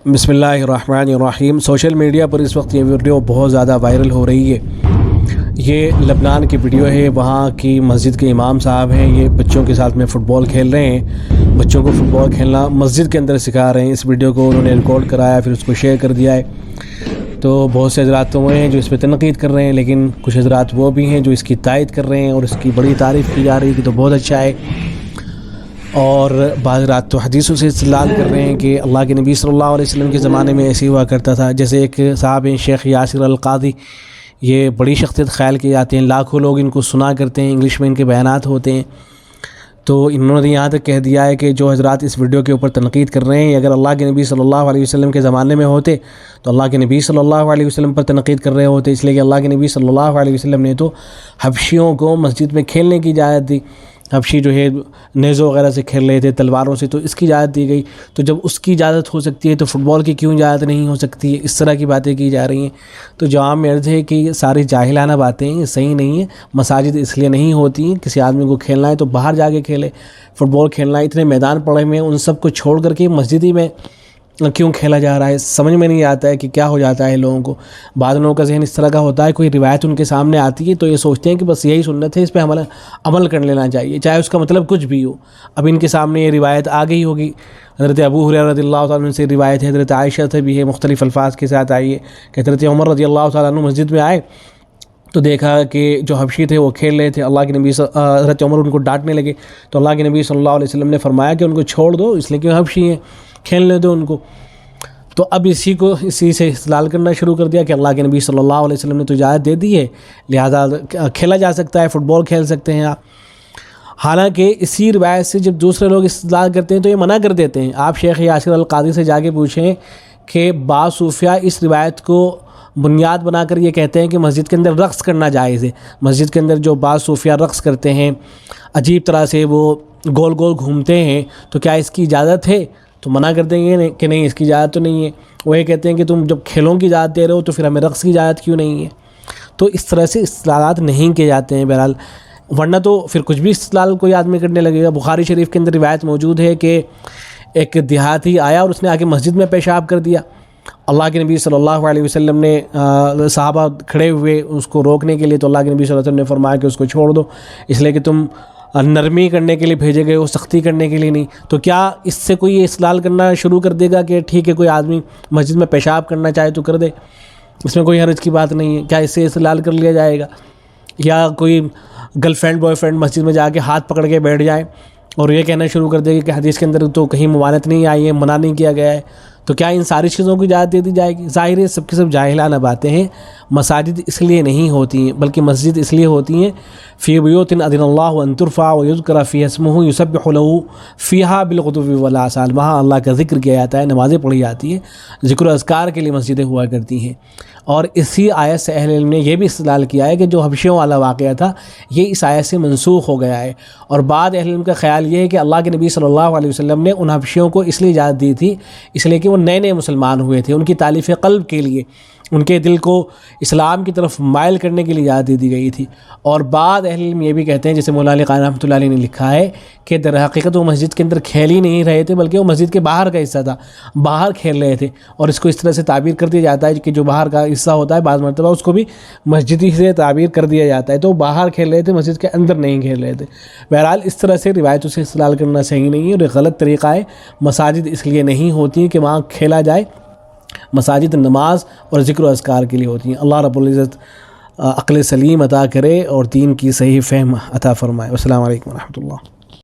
بسم اللہ الرحمن الرحیم۔ سوشل میڈیا پر اس وقت یہ ویڈیو بہت زیادہ وائرل ہو رہی ہے۔ یہ لبنان کی ویڈیو ہے، وہاں کی مسجد کے امام صاحب ہیں، یہ بچوں کے ساتھ میں فٹ بال کھیل رہے ہیں، بچوں کو فٹ بال کھیلنا مسجد کے اندر سکھا رہے ہیں۔ اس ویڈیو کو انہوں نے ریکارڈ کرایا، پھر اس کو شیئر کر دیا ہے۔ تو بہت سے حضرات تو وہ ہیں جو اس پہ تنقید کر رہے ہیں، لیکن کچھ حضرات وہ بھی ہیں جو اس کی تائید کر رہے ہیں اور اس کی بڑی تعریف کی جا رہی ہے کہ تو بہت اچھا ہے۔ اور بعض رات تو حدیثوں سے استدلال کر رہے ہیں کہ اللہ کے نبی صلی اللہ علیہ وسلم کے زمانے میں ایسے ہوا کرتا تھا۔ جیسے ایک صاحب ہیں شیخ یاسر القاضی، یہ بڑی شخصیت خیال کیے جاتے ہیں، لاکھوں لوگ ان کو سنا کرتے ہیں، انگلش میں ان کے بیانات ہوتے ہیں۔ تو انہوں نے یہاں تک کہہ دیا ہے کہ جو حضرات اس ویڈیو کے اوپر تنقید کر رہے ہیں، اگر اللہ کے نبی صلی اللہ علیہ وسلم کے زمانے میں ہوتے تو اللہ کے نبی صلی اللہ علیہ وسلم پر تنقید کر رہے ہوتے، اس لیے کہ اللہ کے نبی صلی اللہ علیہ وسلم نے تو حبشیوں کو مسجد میں کھیلنے کی اجازت دی۔ حبشی جو ہے نیزوں وغیرہ سے کھیل رہے تھے، تلواروں سے، تو اس کی اجازت دی گئی۔ تو جب اس کی اجازت ہو سکتی ہے تو فٹ بال کی کیوں اجازت نہیں ہو سکتی ہے؟ اس طرح کی باتیں کی جا رہی ہیں۔ تو جواب میں عرض ہے کہ یہ ساری جاہلانہ باتیں ہیں، یہ صحیح نہیں ہیں۔ مساجد اس لیے نہیں ہوتی ہیں، کسی آدمی کو کھیلنا ہے تو باہر جا کے کھیلے۔ فٹ بال کھیلنا ہے، اتنے میدان پڑے ہوئے ہیں، ان سب کو چھوڑ کر کے مسجد ہی میں کیوں کھیلا جا رہا ہے؟ سمجھ میں نہیں آتا ہے کہ کیا ہو جاتا ہے لوگوں کو۔ بعض لوگوں کا ذہن اس طرح کا ہوتا ہے، کوئی روایت ان کے سامنے آتی ہے تو یہ سوچتے ہیں کہ بس یہی سنت ہے، اس پہ عمل کر لینا چاہیے، چاہے اس کا مطلب کچھ بھی ہو۔ اب ان کے سامنے یہ روایت آ گئی ہوگی، حضرت ابو ہریرہ رضی اللہ تعالیٰ عنہ سے روایت ہے، حضرت عائشہ سے بھی ہے، مختلف الفاظ کے ساتھ آئی ہے کہ حضرت عمر رضی اللہ تعالیٰ عنہ مسجد میں آئے تو دیکھا کہ جو حبشی تھے وہ کھیل رہے تھے۔ اللہ کے نبی حضرت عمر ان کو ڈانٹنے لگے تو اللہ کے نبی صلی اللہ علیہ وسلم نے فرمایا کہ ان کو چھوڑ دو، اس لیے کہ حبشی ہیں، کھیلنے دو ان کو۔ تو اب اسی سے استدلال کرنا شروع کر دیا کہ اللہ کے نبی صلی اللہ علیہ وسلم نے تو اجازت دے دی ہے، لہذا کھیلا جا سکتا ہے، فٹ بال کھیل سکتے ہیں آپ۔ حالانکہ اسی روایت سے جب دوسرے لوگ استدلال کرتے ہیں تو یہ منع کر دیتے ہیں۔ آپ شیخ یاسر القاضی سے جا کے پوچھیں کہ بعض صوفیہ اس روایت کو بنیاد بنا کر یہ کہتے ہیں کہ مسجد کے اندر رقص کرنا جائز ہے۔ مسجد کے اندر جو بعض صوفیہ رقص کرتے ہیں، عجیب طرح سے وہ گول گول گھومتے ہیں، تو کیا اس کی اجازت ہے؟ تو منع کر دیں گے کہ نہیں، اس کی اجازت تو نہیں ہے۔ وہ یہ کہتے ہیں کہ تم جب کھیلوں کی اجازت دے رہے ہو تو پھر ہمیں رقص کی اجازت کیوں نہیں ہے؟ تو اس طرح سے استدلالات نہیں کیے جاتے ہیں بہرحال، ورنہ تو پھر کچھ بھی استدلال کوئی آدمی کرنے لگے گا۔ بخاری شریف کے اندر روایت موجود ہے کہ ایک دیہاتی آیا اور اس نے آ کے مسجد میں پیشاب کر دیا۔ اللہ کے نبی صلی اللہ علیہ وسلم نے صحابہ کھڑے ہوئے اس کو روکنے کے لیے، تو اللہ کے نبی صلی اللہ علیہ وسلم نے فرمایا کہ اس کو چھوڑ دو، اس لیے کہ تم نرمی کرنے کے لیے بھیجے گئے ہو، سختی کرنے کے لیے نہیں۔ تو کیا اس سے کوئی یہ استدلال کرنا شروع کر دے گا کہ ٹھیک ہے کوئی آدمی مسجد میں پیشاب کرنا چاہے تو کر دے، اس میں کوئی حرج کی بات نہیں ہے؟ کیا اس سے استدلال کر لیا جائے گا؟ یا کوئی گرل فرینڈ بوائے فرینڈ مسجد میں جا کے ہاتھ پکڑ کے بیٹھ جائے اور یہ کہنا شروع کر دے گا کہ حدیث کے اندر تو کہیں ممانعت نہیں آئی ہے، منع نہیں کیا گیا ہے، تو کیا ان ساری چیزوں کی اجازت دے دی جائے گی؟ ظاہر ہے سب کی سب جاہلانہ باتیں ہیں۔ مساجد اس لیے نہیں ہوتی ہیں، بلکہ مسجد اس لیے ہوتی ہیں فی بیوت اذن اللہ ان ترفع ویذکر فیہا اسمہ یسبح لہ فیہا بالغدو والآصال، وہاں اللہ کا ذکر کیا جاتا ہے، نمازیں پڑھی جاتی ہیں، ذکر و اذکار کے لیے مسجدیں ہوا کرتی ہیں۔ اور اسی آیت سے اہل علم نے یہ بھی استدلال کیا ہے کہ جو حبشیوں والا واقعہ تھا یہ اس آیت سے منسوخ ہو گیا ہے۔ اور بعد اہل علم کا خیال یہ ہے کہ اللہ کے نبی صلی اللہ علیہ وسلم نے ان حبشیوں کو اس لیے اجازت دی تھی، اس لیے کہ وہ نئے نئے مسلمان ہوئے تھے، ان کی تالیف قلب کے لیے، ان کے دل کو اسلام کی طرف مائل کرنے کے لیے اجازت دے دی گئی تھی۔ اور بعد اہل علم یہ بھی کہتے ہیں، جیسے مولانا علی قاری رحمۃ اللہ علیہ نے لکھا ہے کہ در حقیقت وہ مسجد کے اندر کھیل ہی نہیں رہے تھے، بلکہ وہ مسجد کے باہر کا حصہ تھا، باہر کھیل رہے تھے۔ اور اس کو اس طرح سے تعبیر کر دیا جاتا ہے کہ جو باہر کا حصہ ہوتا ہے بعض مرتبہ اس کو بھی مسجد ہی سے تعبیر کر دیا جاتا ہے، تو وہ باہر کھیل رہے تھے، مسجد کے اندر نہیں کھیل رہے تھے۔ بہرحال اس طرح سے روایتوں سے استدلال کرنا صحیح نہیں ہے اور ایک غلط طریقہ ہے۔ مساجد اس لیے نہیں ہوتی ہیں کہ وہاں کھیلا جائے، مساجد نماز اور ذکر و اذکار کے لیے ہوتی ہیں۔ اللہ رب العزت عقل سلیم عطا کرے اور دین کی صحیح فہم عطا فرمائے۔ السلام علیکم ورحمۃ اللہ۔